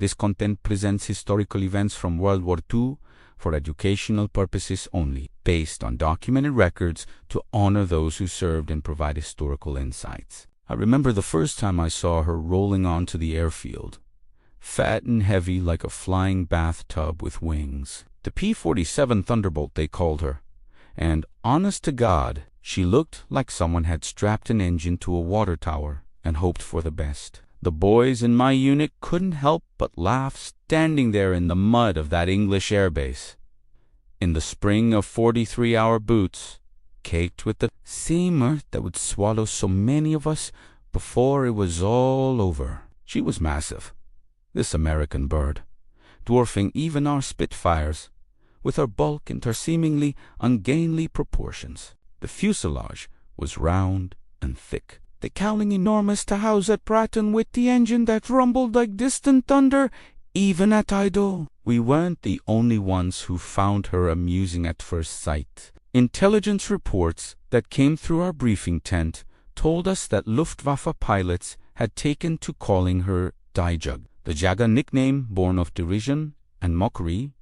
This content presents historical events from World War II for educational purposes only, based on documented records to honor those who served and provide historical insights. I remember the first time I saw her rolling onto the airfield, fat and heavy like a flying bathtub with wings. The P-47 Thunderbolt, they called her, and honest to God, she looked like someone had strapped an engine to a water tower and hoped for the best. The boys in my unit couldn't help but laugh standing there in the mud of that English airbase, in the spring of 43-hour boots, caked with the same earth that would swallow so many of us before it was all over. She was massive, this American bird, dwarfing even our Spitfires, with her bulk and her seemingly ungainly proportions. The fuselage was round and thick, the cowling enormous to house at Pratt & Whitney engine that rumbled like distant thunder even at idle. We weren't the only ones who found her amusing at first sight. Intelligence reports that came through our briefing tent told us that Luftwaffe pilots had taken to calling her Die Jug, the Jaga nickname born of derision and mockery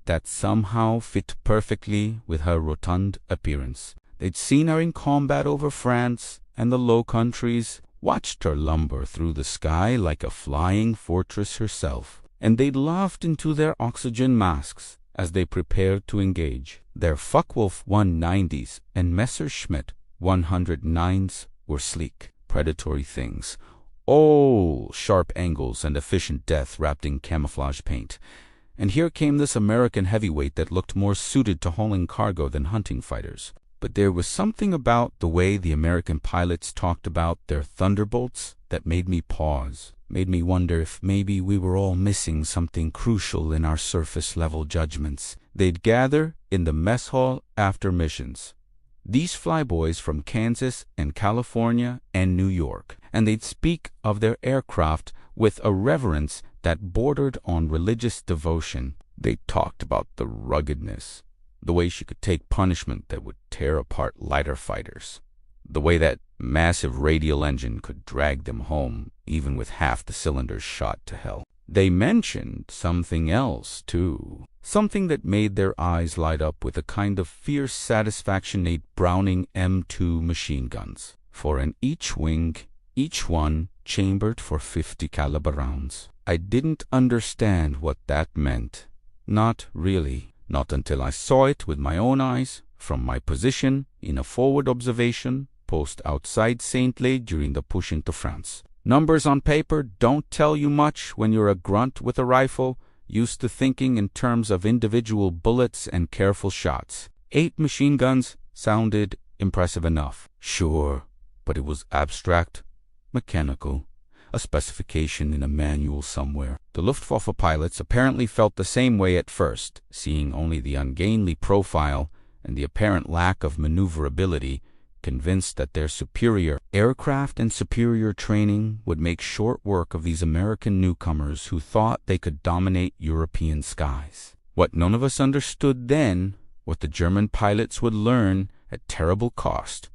that somehow fit perfectly with her rotund appearance. They'd seen her in combat over France and the Low Countries, watched her lumber through the sky like a flying fortress herself, and they'd laughed into their oxygen masks as they prepared to engage. Their Focke-Wulf 190s and Messerschmitt 109s were sleek, predatory things, all sharp angles and efficient death wrapped in camouflage paint. And here came this American heavyweight that looked more suited to hauling cargo than hunting fighters. But there was something about the way the American pilots talked about their Thunderbolts that made me pause, made me wonder if maybe we were all missing something crucial in our surface-level judgments. They'd gather in the mess hall after missions, these flyboys from Kansas and California and New York, and they'd speak of their aircraft with a reverence that bordered on religious devotion. They talked about the ruggedness, the way she could take punishment that would tear apart lighter fighters, the way that massive radial engine could drag them home even with half the cylinders shot to hell. They mentioned something else, too, something that made their eyes light up with a kind of fierce satisfaction. 8 Browning M2 machine guns, 4 in each wing, each one chambered for 50 caliber rounds. I didn't understand what that meant. Not really. Not until I saw it with my own eyes from my position in a forward observation post outside Saint-Lay during the push into France. Numbers on paper don't tell you much when you're a grunt with a rifle, used to thinking in terms of individual bullets and careful shots. 8 machine guns sounded impressive enough, sure, but it was abstract, mechanical, a specification in a manual somewhere. The Luftwaffe pilots apparently felt the same way at first, seeing only the ungainly profile and the apparent lack of maneuverability, convinced that their superior aircraft and superior training would make short work of these American newcomers who thought they could dominate European skies. What none of us understood then, what the German pilots would learn at terrible cost,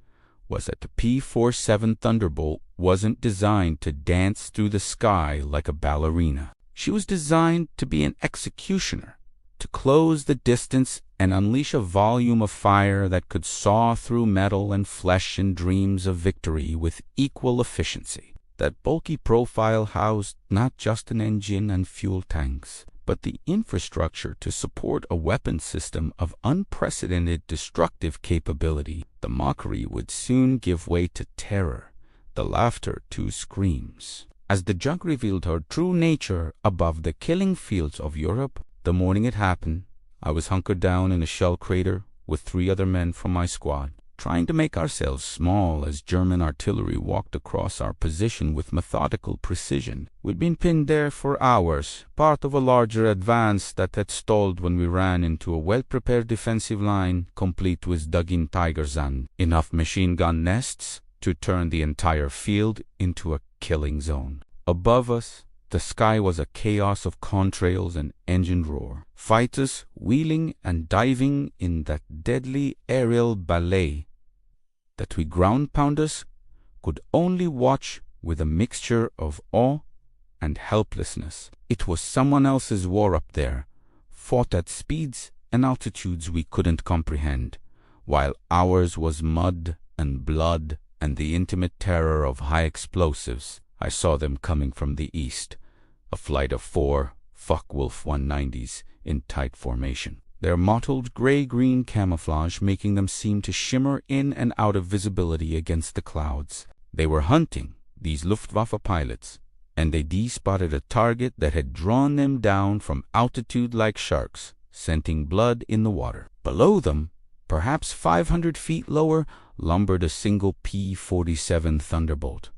was that the P-47 Thunderbolt wasn't designed to dance through the sky like a ballerina. She was designed to be an executioner, to close the distance and unleash a volume of fire that could saw through metal and flesh in dreams of victory with equal efficiency. That bulky profile housed not just an engine and fuel tanks, but the infrastructure to support a weapon system of unprecedented destructive capability. The mockery would soon give way to terror, the laughter to screams. As the Jug revealed her true nature above the killing fields of Europe, the morning it happened, I was hunkered down in a shell crater with 3 other men from my squad, trying to make ourselves small as German artillery walked across our position with methodical precision. We'd been pinned there for hours, part of a larger advance that had stalled when we ran into a well-prepared defensive line, complete with dug-in Tigersand, enough machine gun nests to turn the entire field into a killing zone. Above us, the sky was a chaos of contrails and engine roar, fighters wheeling and diving in that deadly aerial ballet that we ground pounders could only watch with a mixture of awe and helplessness. It was someone else's war up there, fought at speeds and altitudes we couldn't comprehend, while ours was mud and blood and the intimate terror of high explosives. I saw them coming from the east, a flight of 4 Focke-Wulf 190s in tight formation, their mottled gray-green camouflage making them seem to shimmer in and out of visibility against the clouds. They were hunting, these Luftwaffe pilots, and they de-spotted a target that had drawn them down from altitude like sharks, scenting blood in the water. Below them, perhaps 500 feet lower, lumbered a single P-47 Thunderbolt.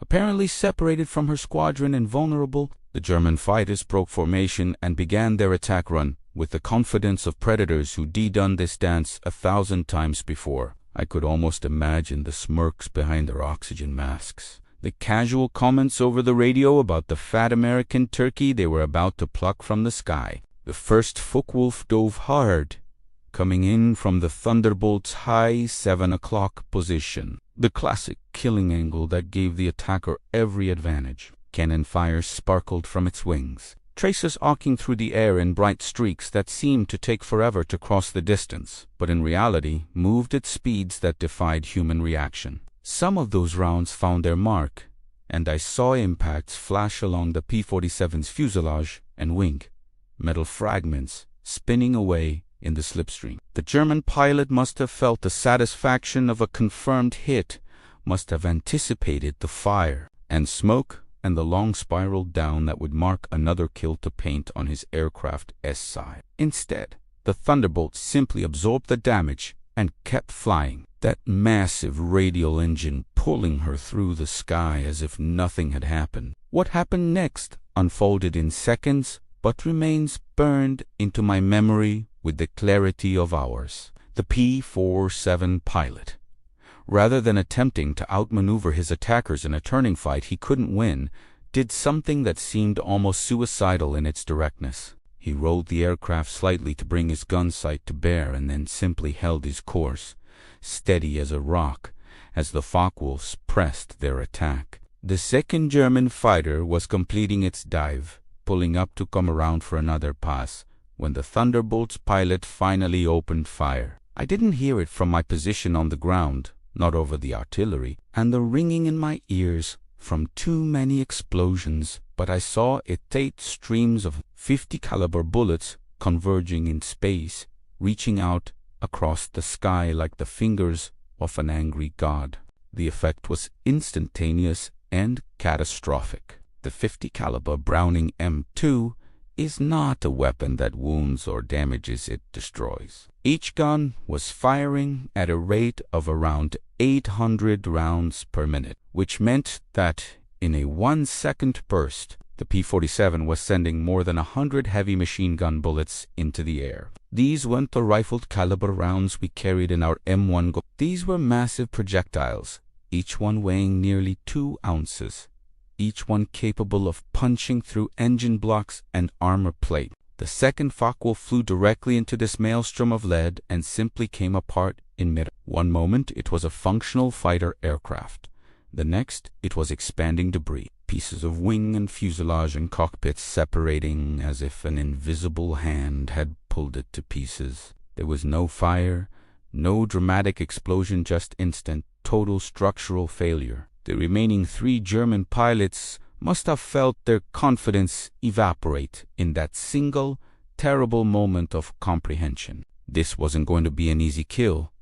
Apparently separated from her squadron and vulnerable, the German fighters broke formation and began their attack run with the confidence of predators who done this dance 1,000 times before. I could almost imagine the smirks behind their oxygen masks, the casual comments over the radio about the fat American turkey they were about to pluck from the sky. The first Focke-Wulf dove hard, coming in from the Thunderbolt's high 7 o'clock position, the classic killing angle that gave the attacker every advantage. Cannon fire sparkled from its wings, tracers arcing through the air in bright streaks that seemed to take forever to cross the distance, but in reality moved at speeds that defied human reaction. Some of those rounds found their mark, and I saw impacts flash along the P-47's fuselage and wing, metal fragments spinning away in the slipstream. The German pilot must have felt the satisfaction of a confirmed hit, must have anticipated the fire and smoke and the long spiral down that would mark another kill to paint on his aircraft S-side. Instead, the Thunderbolt simply absorbed the damage and kept flying, that massive radial engine pulling her through the sky as if nothing had happened. What happened next unfolded in seconds, but remains burned into my memory with the clarity of ours. The P-47 pilot, rather than attempting to outmaneuver his attackers in a turning fight he couldn't win, did something that seemed almost suicidal in its directness. He rolled the aircraft slightly to bring his gun sight to bear and then simply held his course, steady as a rock, as the Focke-Wulfs pressed their attack. The second German fighter was completing its dive, pulling up to come around for another pass, when the Thunderbolt's pilot finally opened fire. I didn't hear it from my position on the ground, not over the artillery, and the ringing in my ears from too many explosions, but I saw it 8 streams of 50 caliber bullets converging in space, reaching out across the sky like the fingers of an angry god. The effect was instantaneous and catastrophic. The 50 caliber Browning M2 is not a weapon that wounds or damages, it destroys. Each gun was firing at a rate of around 800 rounds per minute, which meant that in a 1-second burst, the P-47 was sending more than 100 heavy machine gun bullets into the air. These weren't the rifled caliber rounds we carried in our M1. These were massive projectiles, each one weighing nearly 2 ounces, each one capable of punching through engine blocks and armor plate. The second Focke-Wulf flew directly into this maelstrom of lead and simply came apart in mid. One moment it was a functional fighter aircraft. The next it was expanding debris, pieces of wing and fuselage and cockpits separating as if an invisible hand had pulled it to pieces. There was no fire, no dramatic explosion, just instant, total structural failure. The remaining 3 German pilots must have felt their confidence evaporate in that single, terrible moment of comprehension. This wasn't going to be an easy kill.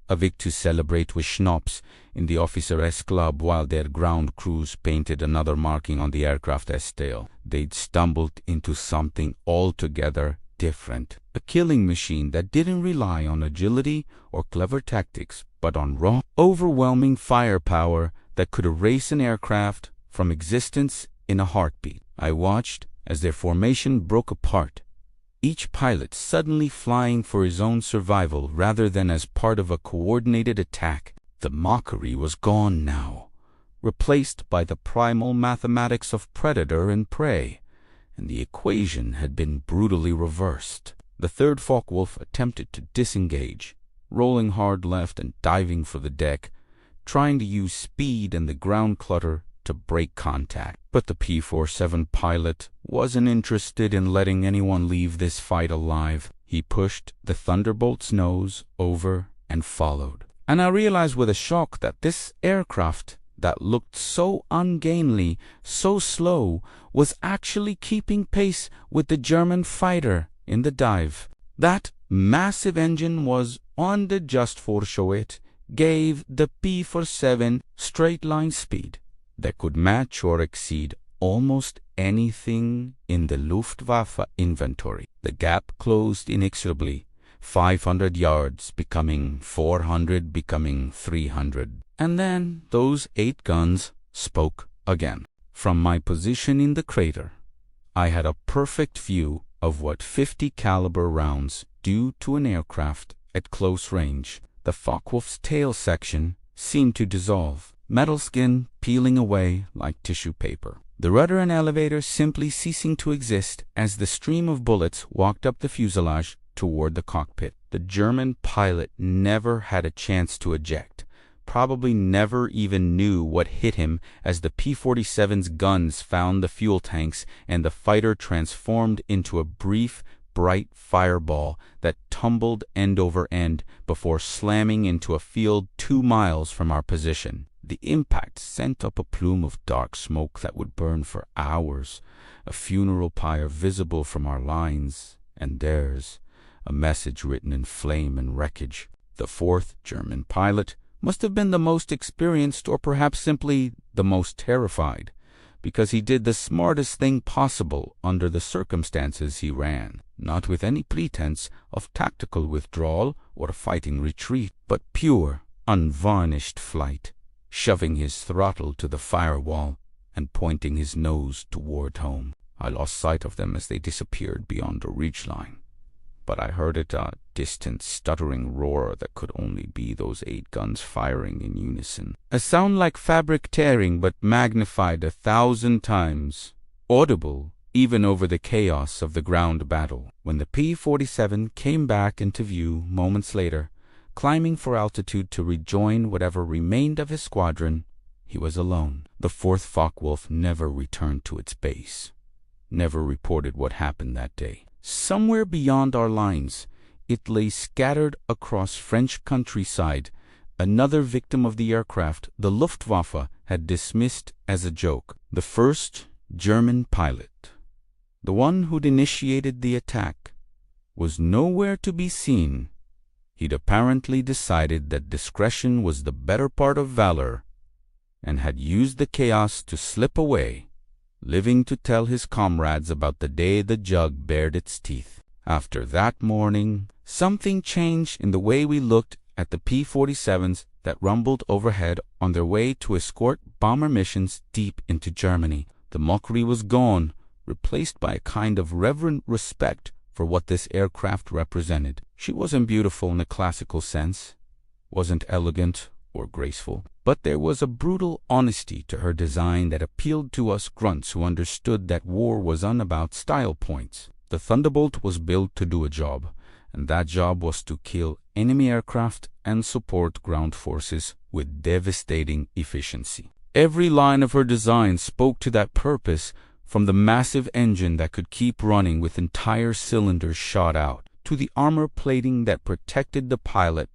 A Vic to celebrate with schnapps in the officers' club while their ground crews painted another marking on the aircraft's tail. They'd stumbled into something altogether different. A killing machine that didn't rely on agility or clever tactics, but on raw, overwhelming firepower that could erase an aircraft from existence in a heartbeat. I watched as their formation broke apart, each pilot suddenly flying for his own survival rather than as part of a coordinated attack. The mockery was gone now, replaced by the primal mathematics of predator and prey, and the equation had been brutally reversed. The third Focke-Wulf attempted to disengage, rolling hard left and diving for the deck, trying to use speed and the ground clutter to break contact. But the P-47 pilot wasn't interested in letting anyone leave this fight alive. He pushed the Thunderbolt's nose over and followed. And I realized with a shock that this aircraft that looked so ungainly, so slow, was actually keeping pace with the German fighter in the dive. That massive engine was on the just for show it, gave the P-47 straight-line speed that could match or exceed almost anything in the Luftwaffe inventory. The gap closed inexorably, 500 yards becoming 400, becoming 300. And then those 8 guns spoke again. From my position in the crater, I had a perfect view of what 50 caliber rounds do to an aircraft at close range. The Focke-Wulf's tail section seemed to dissolve, metal skin peeling away like tissue paper. The rudder and elevator simply ceasing to exist as the stream of bullets walked up the fuselage toward the cockpit. The German pilot never had a chance to eject, probably never even knew what hit him as the P-47's guns found the fuel tanks and the fighter transformed into a brief, bright fireball that tumbled end over end before slamming into a field 2 miles from our position. The impact sent up a plume of dark smoke that would burn for hours, a funeral pyre visible from our lines and theirs, a message written in flame and wreckage. The 4th German pilot must have been the most experienced, or perhaps simply the most terrified, because he did the smartest thing possible under the circumstances he ran, not with any pretense of tactical withdrawal or fighting retreat, but pure, unvarnished flight, shoving his throttle to the firewall and pointing his nose toward home. I lost sight of them as they disappeared beyond the ridgeline, but I heard it, a distant, stuttering roar that could only be those 8 guns firing in unison. A sound like fabric tearing, but magnified 1,000 times, audible even over the chaos of the ground battle. When the P-47 came back into view moments later, climbing for altitude to rejoin whatever remained of his squadron, he was alone. The 4th Focke-Wulf never returned to its base, never reported what happened that day. Somewhere beyond our lines, it lay scattered across French countryside, another victim of the aircraft the Luftwaffe had dismissed as a joke. The 1st German pilot, the one who'd initiated the attack, was nowhere to be seen. He'd apparently decided that discretion was the better part of valor and had used the chaos to slip away, living to tell his comrades about the day the jug bared its teeth. After that morning, something changed in the way we looked at the P-47s that rumbled overhead on their way to escort bomber missions deep into Germany. The mockery was gone, replaced by a kind of reverent respect for what this aircraft represented. She wasn't beautiful in a classical sense, wasn't elegant or graceful, but there was a brutal honesty to her design that appealed to us grunts who understood that war was about style points. The Thunderbolt was built to do a job, and that job was to kill enemy aircraft and support ground forces with devastating efficiency. Every line of her design spoke to that purpose, from the massive engine that could keep running with entire cylinders shot out, to the armor plating that protected the pilot,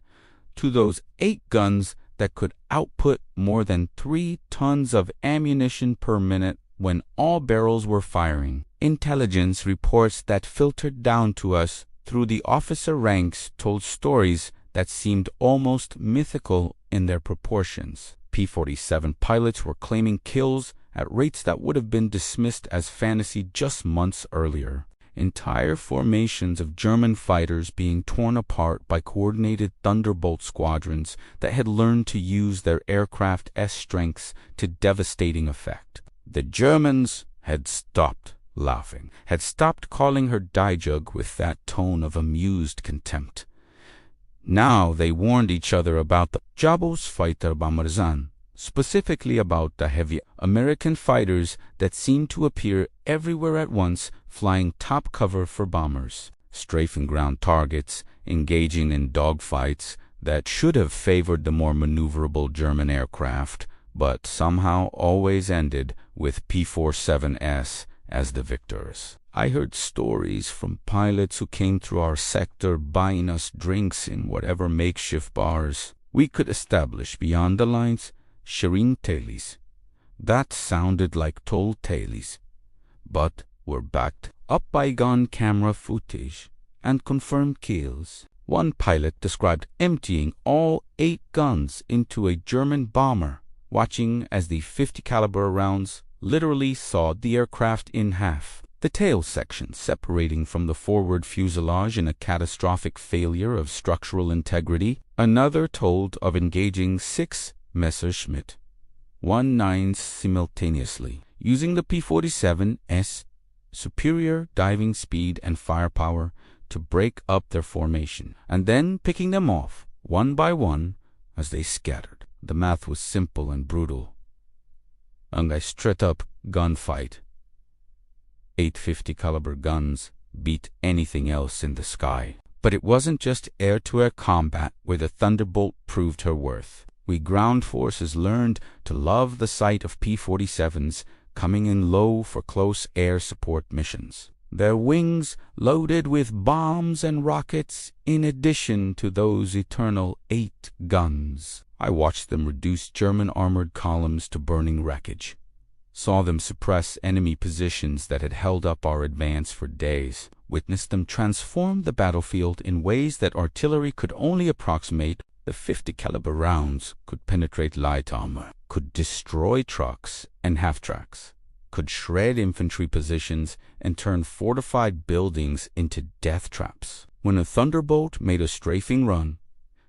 to those 8 guns that could output more than 3 tons of ammunition per minute when all barrels were firing. Intelligence reports that filtered down to us through the officer ranks told stories that seemed almost mythical in their proportions. P-47 pilots were claiming kills at rates that would have been dismissed as fantasy just months earlier. Entire formations of German fighters being torn apart by coordinated Thunderbolt squadrons that had learned to use their aircraft S-strengths to devastating effect. The Germans had stopped laughing, had stopped calling her Dijug with that tone of amused contempt. Now they warned each other about the Jabos fighter bombers, specifically about the heavy American fighters that seemed to appear everywhere at once, flying top cover for bombers, strafing ground targets, engaging in dogfights that should have favored the more maneuverable German aircraft, but somehow always ended with P-47s as the victors. I heard stories from pilots who came through our sector buying us drinks in whatever makeshift bars we could establish beyond the lines, sharing tailies. That sounded like told tailies, but were backed up by gun camera footage and confirmed kills. One pilot described emptying all 8 guns into a German bomber, watching as the 50 caliber rounds literally sawed the aircraft in half. The tail section separating from the forward fuselage in a catastrophic failure of structural integrity. Another told of engaging 6 Messerschmitt 1.9s simultaneously, using the P-47's superior diving speed and firepower to break up their formation, and then picking them off one by one as they scattered. The math was simple and brutal. And a straight-up gunfight. 850 caliber guns beat anything else in the sky. But it wasn't just air-to-air combat where the Thunderbolt proved her worth. We ground forces learned to love the sight of P-47s coming in low for close air support missions. Their wings loaded with bombs and rockets in addition to those eternal 8 guns. I watched them reduce German armored columns to burning wreckage. Saw them suppress enemy positions that had held up our advance for days. Witnessed them transform the battlefield in ways that artillery could only approximate. The 50 caliber rounds could penetrate light armor, could destroy trucks and half-tracks, could shred infantry positions and turn fortified buildings into death traps. When a Thunderbolt made a strafing run,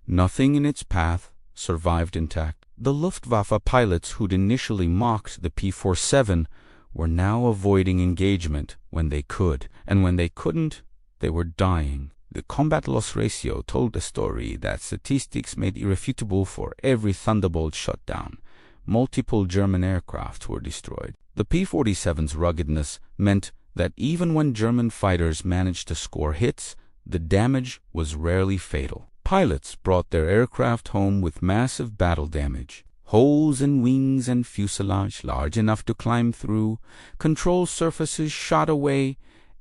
nothing in its path survived intact. The Luftwaffe pilots who'd initially mocked the P-47 were now avoiding engagement when they could, and when they couldn't, they were dying. The combat loss ratio told a story that statistics made irrefutable. For every Thunderbolt shot down, multiple German aircraft were destroyed. The P-47's ruggedness meant that even when German fighters managed to score hits, the damage was rarely fatal. Pilots brought their aircraft home with massive battle damage. Holes in wings and fuselage large enough to climb through, control surfaces shot away,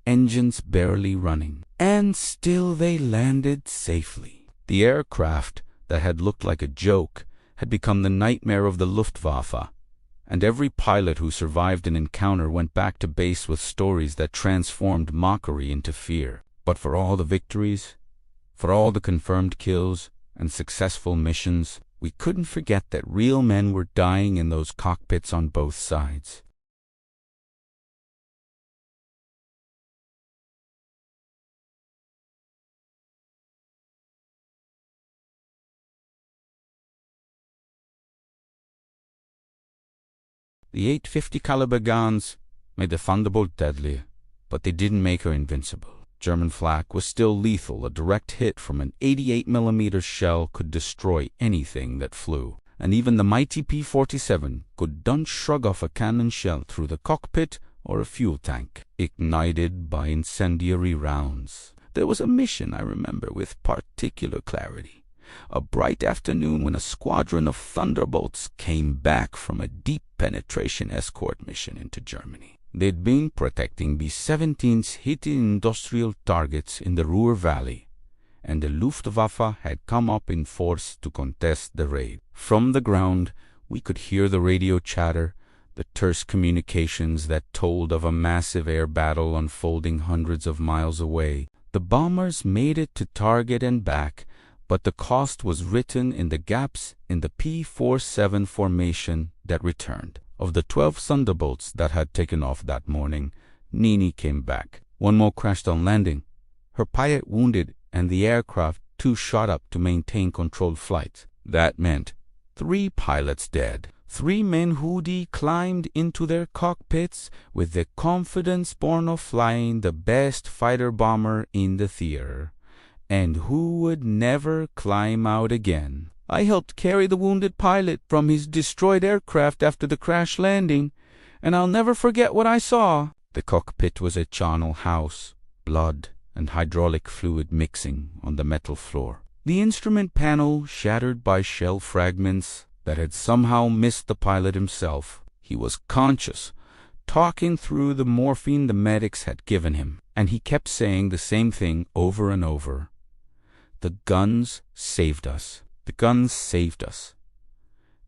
engines barely running. And still they landed safely. The aircraft that had looked like a joke had become the nightmare of the Luftwaffe, and every pilot who survived an encounter went back to base with stories that transformed mockery into fear. But for all the victories, for all the confirmed kills and successful missions, we couldn't forget that real men were dying in those cockpits on both sides. The 850 caliber guns made the Thunderbolt deadly, but they didn't make her invincible. German flak was still lethal. A direct hit from an 88mm shell could destroy anything that flew, and even the mighty P-47 could don't shrug off a cannon shell through the cockpit or a fuel tank, ignited by incendiary rounds. There was a mission I remember with particular clarity. A bright afternoon when a squadron of Thunderbolts came back from a deep penetration escort mission into Germany. They'd been protecting B-17's hitting industrial targets in the Ruhr Valley, and the Luftwaffe had come up in force to contest the raid. From the ground, we could hear the radio chatter, the terse communications that told of a massive air battle unfolding hundreds of miles away. The bombers made it to target and back, but the cost was written in the gaps in the P-47 formation that returned. Of the 12 Thunderbolts that had taken off that morning, Nini came back. One more crashed on landing, her pilot wounded, and the aircraft too shot up to maintain controlled flight. That meant 3 pilots dead. 3 men who'd climbed into their cockpits with the confidence born of flying the best fighter bomber in the theater, and who would never climb out again. I helped carry the wounded pilot from his destroyed aircraft after the crash landing, and I'll never forget what I saw. The cockpit was a charnel house, blood and hydraulic fluid mixing on the metal floor. The instrument panel shattered by shell fragments, that had somehow missed the pilot himself. He was conscious, talking through the morphine the medics had given him, and he kept saying the same thing over and over. The guns saved us. The guns saved us.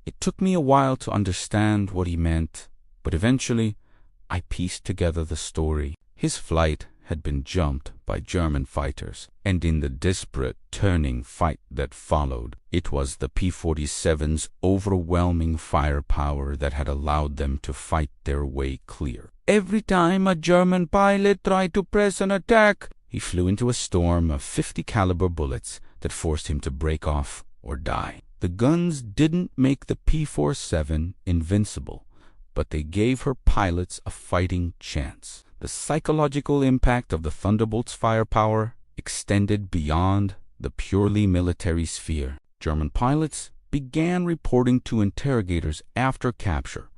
It took me a while to understand what he meant, but eventually I pieced together the story. His flight had been jumped by German fighters, and in the desperate turning fight that followed, it was the P-47's overwhelming firepower that had allowed them to fight their way clear. Every time a German pilot tried to press an attack, he flew into a storm of 50 caliber bullets that forced him to break off or die. The guns didn't make the P-47 invincible, but they gave her pilots a fighting chance. The psychological impact of the Thunderbolt's firepower extended beyond the purely military sphere. German pilots began reporting to interrogators after capture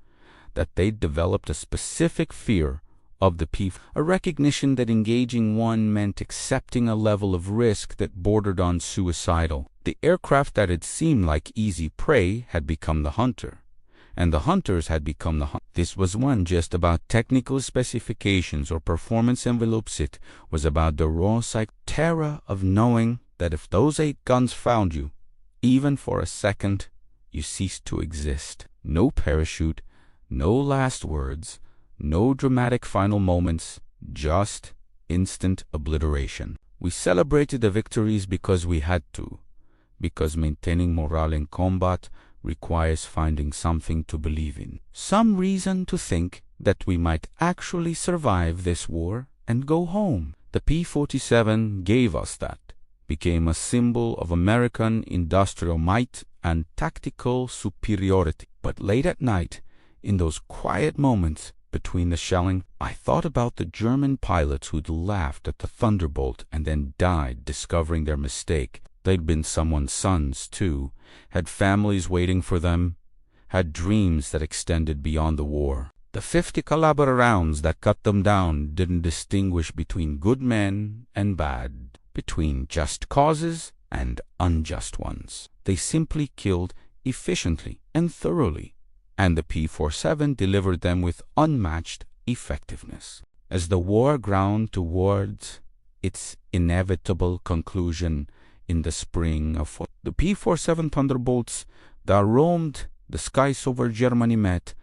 that they'd developed a specific fear of the P, a recognition that engaging one meant accepting a level of risk that bordered on suicidal. The aircraft that had seemed like easy prey had become the hunter, and the hunters had become the hunt. This wasn't just about technical specifications or performance envelopes. It was about the raw terror of knowing that if those 8 guns found you, even for a second, you ceased to exist. No parachute, no last words, no dramatic final moments, just instant obliteration. We celebrated the victories because we had to, because maintaining morale in combat requires finding something to believe in. Some reason to think that we might actually survive this war and go home. The P-47 gave us that, became a symbol of American industrial might and tactical superiority. But late at night, in those quiet moments between the shelling, I thought about the German pilots who'd laughed at the Thunderbolt and then died discovering their mistake. They'd been someone's sons, too, had families waiting for them, had dreams that extended beyond the war. The 50 caliber rounds that cut them down didn't distinguish between good men and bad, between just causes and unjust ones. They simply killed efficiently and thoroughly, and the P-47 delivered them with unmatched effectiveness. As the war ground towards its inevitable conclusion in the spring of the P-47 Thunderbolts that roamed the skies over Germany met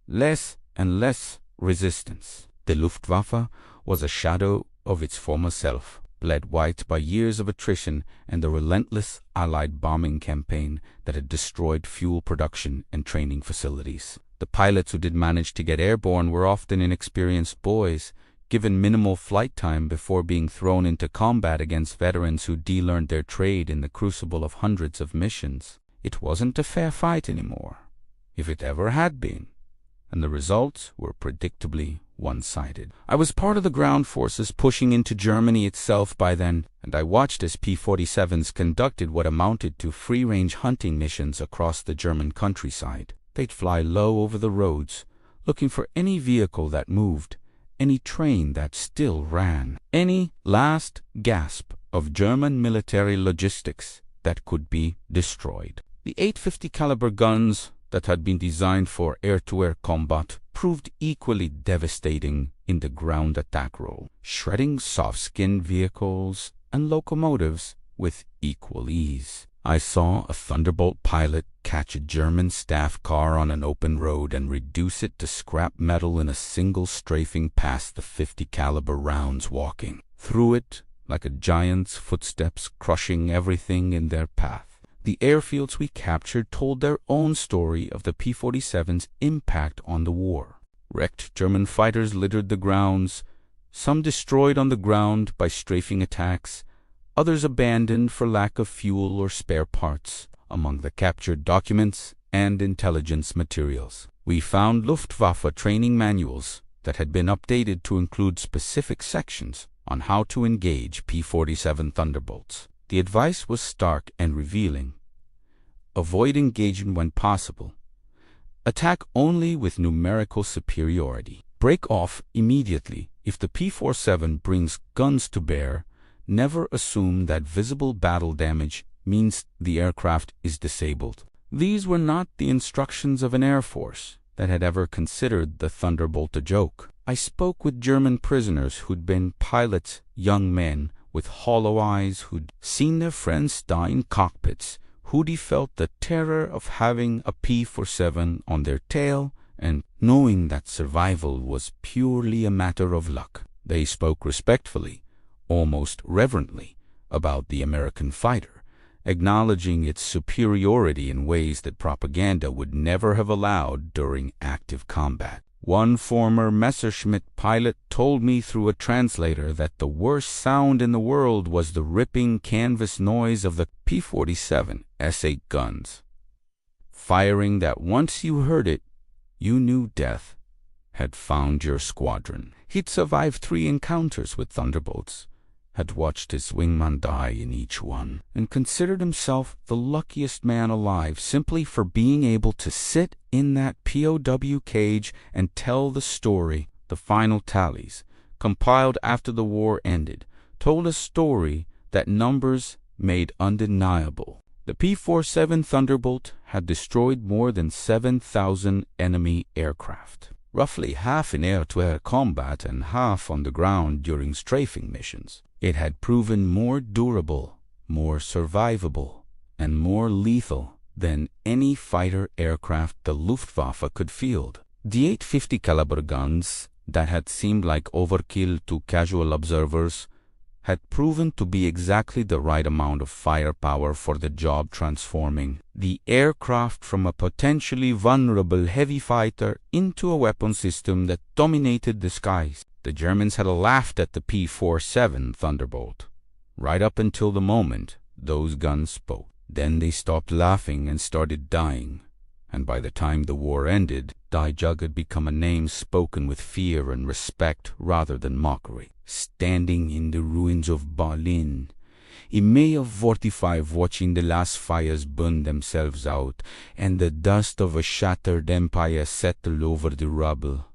less and less resistance. The Luftwaffe was a shadow of its former self, bled white by years of attrition and the relentless Allied bombing campaign that had destroyed fuel production and training facilities. The pilots who did manage to get airborne were often inexperienced boys, given minimal flight time before being thrown into combat against veterans who de-learned their trade in the crucible of hundreds of missions. It wasn't a fair fight anymore, if it ever had been, and the results were predictably one-sided. I was part of the ground forces pushing into Germany itself by then, and I watched as P-47s conducted what amounted to free-range hunting missions across the German countryside. They'd fly low over the roads, looking for any vehicle that moved, any train that still ran, any last gasp of German military logistics that could be destroyed. The 850 caliber guns that had been designed for air-to-air combat proved equally devastating in the ground attack role, shredding soft-skinned vehicles and locomotives with equal ease. I saw a Thunderbolt pilot catch a German staff car on an open road and reduce it to scrap metal in a single strafing past the 50 caliber rounds, walking through it like a giant's footsteps, crushing everything in their path. The airfields we captured told their own story of the P-47's impact on the war. Wrecked German fighters littered the grounds, some destroyed on the ground by strafing attacks, others abandoned for lack of fuel or spare parts. Among the captured documents and intelligence materials, we found Luftwaffe training manuals that had been updated to include specific sections on how to engage P-47 Thunderbolts. The advice was stark and revealing. Avoid engagement when possible. Attack only with numerical superiority. Break off immediately if the P-47 brings guns to bear. Never assume that visible battle damage means the aircraft is disabled. These were not the instructions of an air force that had ever considered the Thunderbolt a joke. I spoke with German prisoners who'd been pilots, young men with hollow eyes who'd seen their friends die in cockpits, who'd felt the terror of having a P-47 on their tail and knowing that survival was purely a matter of luck. They spoke respectfully, almost reverently, about the American fighter, acknowledging its superiority in ways that propaganda would never have allowed during active combat. One former Messerschmitt pilot told me through a translator that the worst sound in the world was the ripping canvas noise of the P-47 S-8 guns, firing that once you heard it, you knew death had found your squadron. He'd survived 3 encounters with Thunderbolts, had watched his wingman die in each one, and considered himself the luckiest man alive simply for being able to sit in that POW cage and tell the story. The final tallies, compiled after the war ended, told a story that numbers made undeniable. The P-47 Thunderbolt had destroyed more than 7,000 enemy aircraft, roughly half in air-to-air combat and half on the ground during strafing missions. It had proven more durable, more survivable, and more lethal than any fighter aircraft the Luftwaffe could field. The 850 caliber guns that had seemed like overkill to casual observers had proven to be exactly the right amount of firepower for the job, transforming the aircraft from a potentially vulnerable heavy fighter into a weapon system that dominated the skies. The Germans had laughed at the P-47 Thunderbolt, right up until the moment those guns spoke. Then they stopped laughing and started dying, and by the time the war ended, Die Jug had become a name spoken with fear and respect rather than mockery. Standing in the ruins of Berlin, in May of 45, watching the last fires burn themselves out and the dust of a shattered empire settle over the rubble.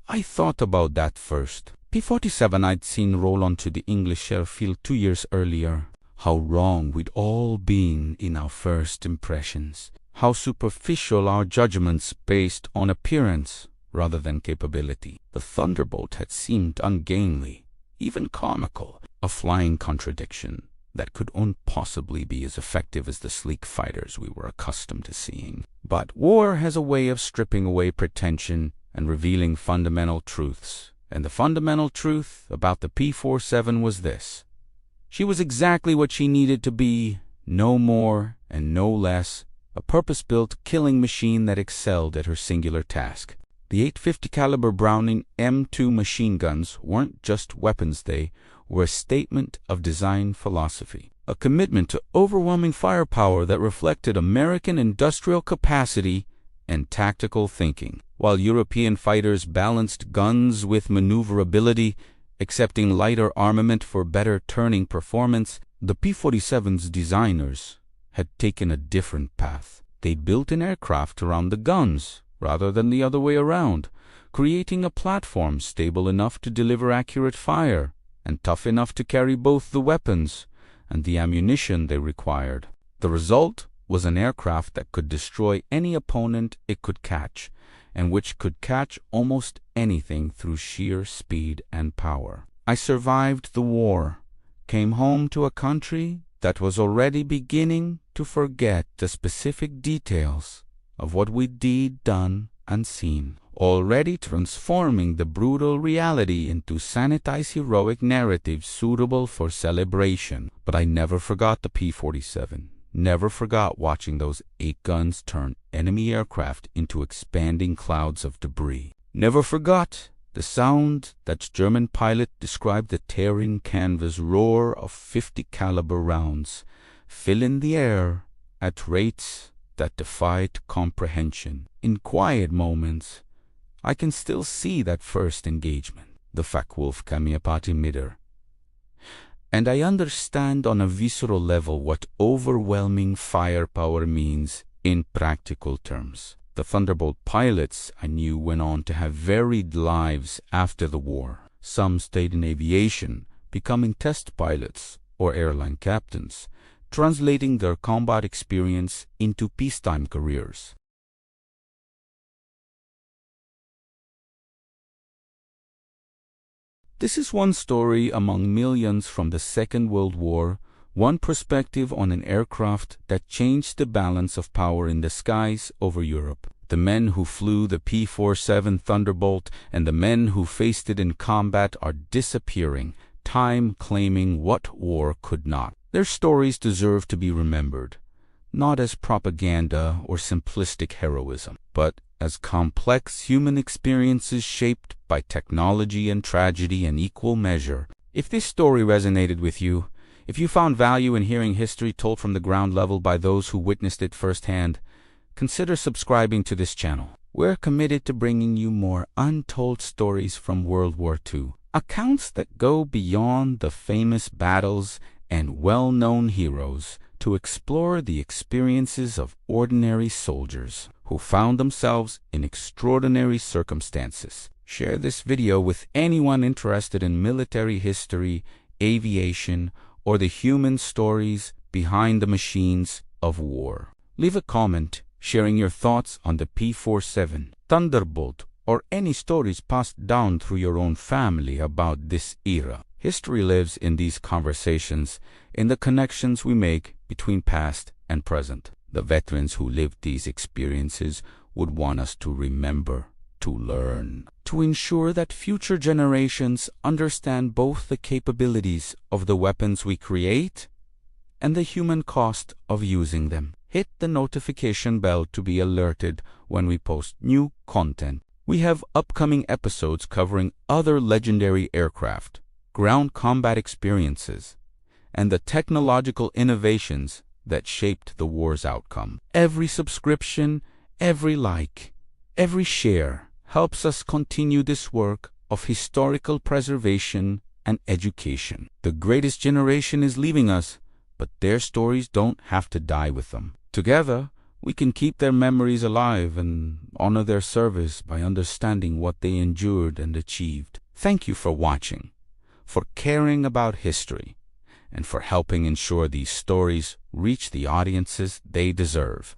I thought about that first. P-47 I'd seen roll onto the English airfield 2 years earlier. How wrong we'd all been in our first impressions. How superficial our judgments based on appearance rather than capability. The Thunderbolt had seemed ungainly, even comical, a flying contradiction that could possibly be as effective as the sleek fighters we were accustomed to seeing. But war has a way of stripping away pretension and revealing fundamental truths. And the fundamental truth about the P-47 was this: she was exactly what she needed to be, no more and no less, a purpose-built killing machine that excelled at her singular task. The 850 caliber Browning M2 machine guns weren't just weapons, they were a statement of design philosophy, a commitment to overwhelming firepower that reflected American industrial capacity and tactical thinking. While European fighters balanced guns with maneuverability, accepting lighter armament for better turning performance, the P-47's designers had taken a different path. They built an aircraft around the guns rather than the other way around, creating a platform stable enough to deliver accurate fire and tough enough to carry both the weapons and the ammunition they required. The result was an aircraft that could destroy any opponent it could catch, and which could catch almost anything through sheer speed and power. I survived the war, came home to a country that was already beginning to forget the specific details of what we'd done and seen, already transforming the brutal reality into sanitized heroic narratives suitable for celebration. But I never forgot the P-47. Never forgot watching those 8 guns turn enemy aircraft into expanding clouds of debris. Never forgot the sound that German pilot described the tearing canvas roar of 50 caliber rounds filling the air at rates that defied comprehension. In quiet moments, I can still see that first engagement, the Focke-Wulf Kamiapati emitter, and I understand on a visceral level what overwhelming firepower means in practical terms. The Thunderbolt pilots I knew went on to have varied lives after the war. Some stayed in aviation, becoming test pilots or airline captains, translating their combat experience into peacetime careers. This is one story among millions from the Second World War, one perspective on an aircraft that changed the balance of power in the skies over Europe. The men who flew the P-47 Thunderbolt and the men who faced it in combat are disappearing, time claiming what war could not. Their stories deserve to be remembered, not as propaganda or simplistic heroism, but as complex human experiences shaped by technology and tragedy in equal measure. If this story resonated with you, if you found value in hearing history told from the ground level by those who witnessed it firsthand, consider subscribing to this channel. We're committed to bringing you more untold stories from World War II, accounts that go beyond the famous battles and well-known heroes to explore the experiences of ordinary soldiers who found themselves in extraordinary circumstances. Share this video with anyone interested in military history, aviation, or the human stories behind the machines of war. Leave a comment sharing your thoughts on the P-47 Thunderbolt or any stories passed down through your own family about this era. History lives in these conversations, in the connections we make between past and present. The veterans who lived these experiences would want us to remember, to learn, to ensure that future generations understand both the capabilities of the weapons we create and the human cost of using them. Hit the notification bell to be alerted when we post new content. We have upcoming episodes covering other legendary aircraft, ground combat experiences, and the technological innovations that shaped the war's outcome. Every subscription, every like, every share helps us continue this work of historical preservation and education. The greatest generation is leaving us, but their stories don't have to die with them. Together, we can keep their memories alive and honor their service by understanding what they endured and achieved. Thank you for watching, for caring about history, and for helping ensure these stories reach the audiences they deserve.